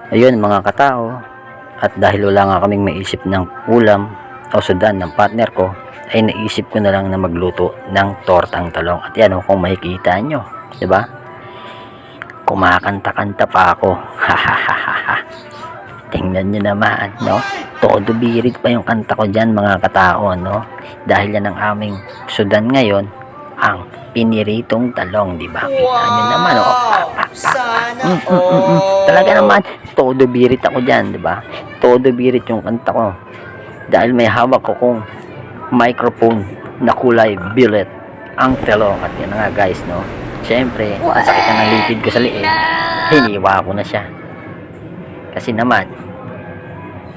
Ayun mga katao, at dahil wala nga kaming maisip ng ulam o sudan ng partner ko, ay naisip ko na lang na magluto ng tortang talong. At yan kung makikita nyo, di ba? Kumakanta-kanta pa ako. Tingnan nyo naman, no? Todo birit pa yung kanta ko dyan mga katao, no? Dahil yan ang aming sudan ngayon, ang piniritong talong, di ba? Kita nyo naman, Sana all. Talaga naman, todo birit ako dyan, di ba? Todo birit yung kanta ko. Dahil may hawak ko kung microphone na kulay violet ang talong. At yan nga guys, no? Siyempre, masakit na ng litid ko sa liig. Hiniwa ko na siya. Kasi naman,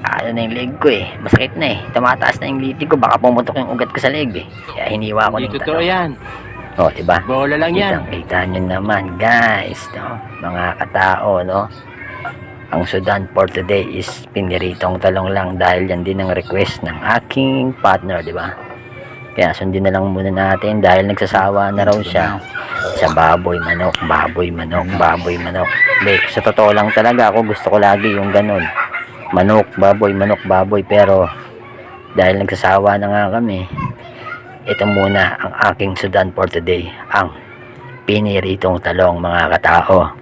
ano na yung leg ko eh. Masakit na eh. Tumataas na yung litid ko. Baka pumutok yung ugat ko sa leg eh. Kaya hiniwa ko na yung Totoo talong. yan. O, diba? Bola lang yan. Kita nyo naman guys, no? Mga katao, no? Ang sudan for today is piniritong talong lang dahil yan din ang request ng aking partner, di ba? Kaya sundin na lang muna natin dahil nagsasawa na raw siya sa baboy, manok, baboy, manok, baboy, manok. Hindi, sa totoo lang talaga ako gusto ko lagi yung ganun. Manok, baboy, pero dahil nagsasawa na nga kami, ito muna ang aking sudan for today, ang piniritong talong mga katao.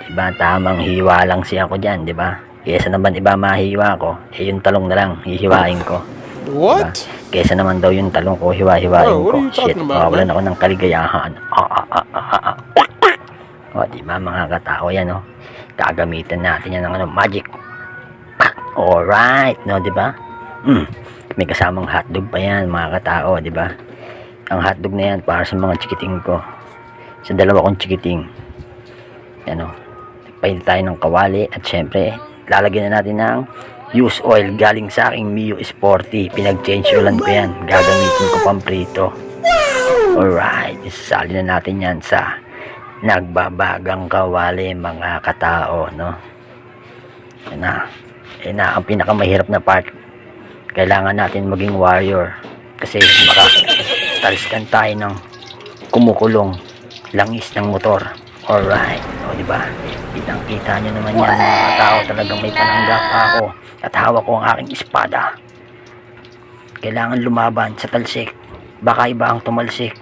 Diba, tamang hiwa lang siya ako dyan, diba? Kesa naman iba mahiwa ko, yung talong na lang hihiwain ko. What? Diba? Kesa naman daw yung talong ko hiwa-hiwain Bro, what ko. are you Shit, talking about, mawawalan man? ako ng kaligayahan. O, diba mga katao yan, no? Gagamitan natin yan ng magic. Alright, no, diba? May kasamang hotdog pa yan mga katao, diba? Ang hotdog na yan para sa mga chikiting ko. Sa dalawa kong chikiting. Yan, no? Nagpainit tayo ng kawali at syempre, lalagyan na natin ng used oil galing sa aking Mio Sporty. Pinag-change oilan ko yan. Gagamitin ko pamprito. Alright, isasali na natin yan sa nagbabagang kawali mga katao, no? Yan na. Yan na ang pinakamahirap na part. Kailangan natin maging warrior kasi baka taliskan tayo ng kumukulong langis ng motor. Alright, o diba? Kitang-kita nyo naman yan mga tao, talagang may pananggap ako at hawak ko ang aking espada. Kailangan lumaban sa talsik, baka iba ang tumalsik.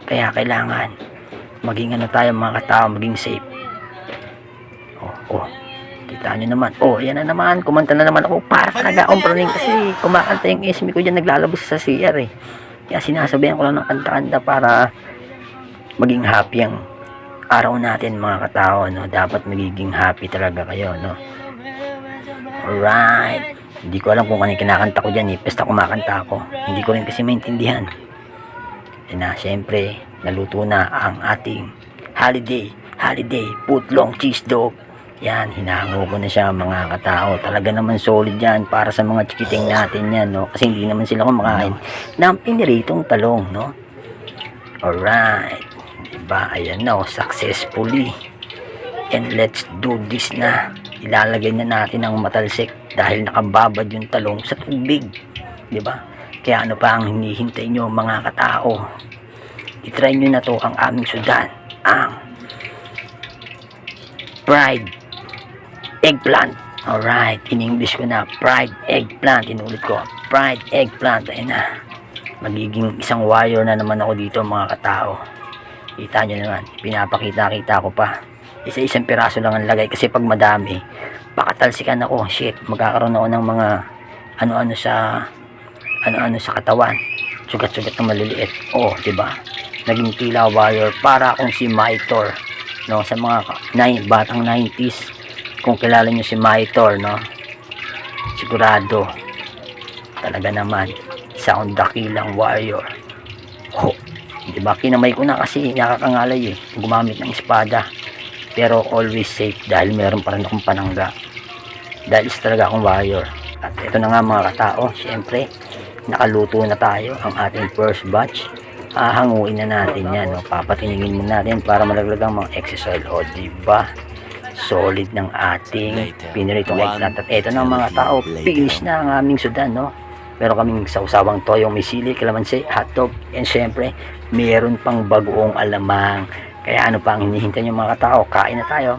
Kaya kailangan maging ano tayo mga tao, maging safe. Kita nyo naman, yan na naman, kumanta na naman ako. Para talaga akong praning kasi kumakanta yung SME ko dyan, naglalabas sa CR eh. Kaya sinasabihan ko lang ng kanta-kanta para maging happy ang araw natin mga katao, no? Dapat magiging happy talaga kayo, no? Alright, hindi ko alam kung ano yung kinakanta ko dyan eh, basta kumakanta ako. Hindi ko rin kasi maintindihan. Na syempre, naluto na ang ating holiday footlong cheese dog. Yan, hinahango ko na siya mga katao. Talaga naman solid yan para sa mga chikiting natin yan, no? Kasi hindi naman sila kumakain ng piniritong talong, no? Alright. Diba? Ayan na, successfully. And let's do this na. Ilalagay na natin ang matalsik dahil nakababad yung talong sa tubig. Diba? Kaya ano pa ang hinihintay nyo mga katao? I-try nyo na to ang aming sudan. Ang fried eggplant. Alright, in English ko na fried eggplant. Inulit ko, fried eggplant. Ayun na. Magiging isang warrior na naman ako dito mga katao. Kita nyo naman, pinapakita-kita ko pa. Isa-isang piraso lang ang lagay kasi pag madami, pakatalsikan ako. Shit, magkakaroon ako ng mga ano-ano sa katawan. Sugat-sugat na maliliit. Diba? Naging tila warrior para akong si Maitor, no? Sa mga batang 90s, kung kilala nyo si Maitor, no? Sigurado talaga naman isa akong dakilang warrior. Diba? Kinamay ko na kasi nakakangalay eh, gumamit ng espada, pero always safe dahil meron pa rin akong panangga dahil isa talaga akong warrior. At ito na nga mga katao, syempre nakaluto na tayo ang ating first batch. Hanguin na natin yan, no? Papatinigin muna natin para malaglag ang mga excess oil. Diba? Solid ng ating piniritong eggplant. At ito na mga tao, finish na ang aming sudan, no? Meron kaming sausawang toyong may sili, kalamansi, hotdog, and syempre meron pang bagoong alamang. Kaya ano pa ang hinihintay nyo mga tao? Kain na tayo.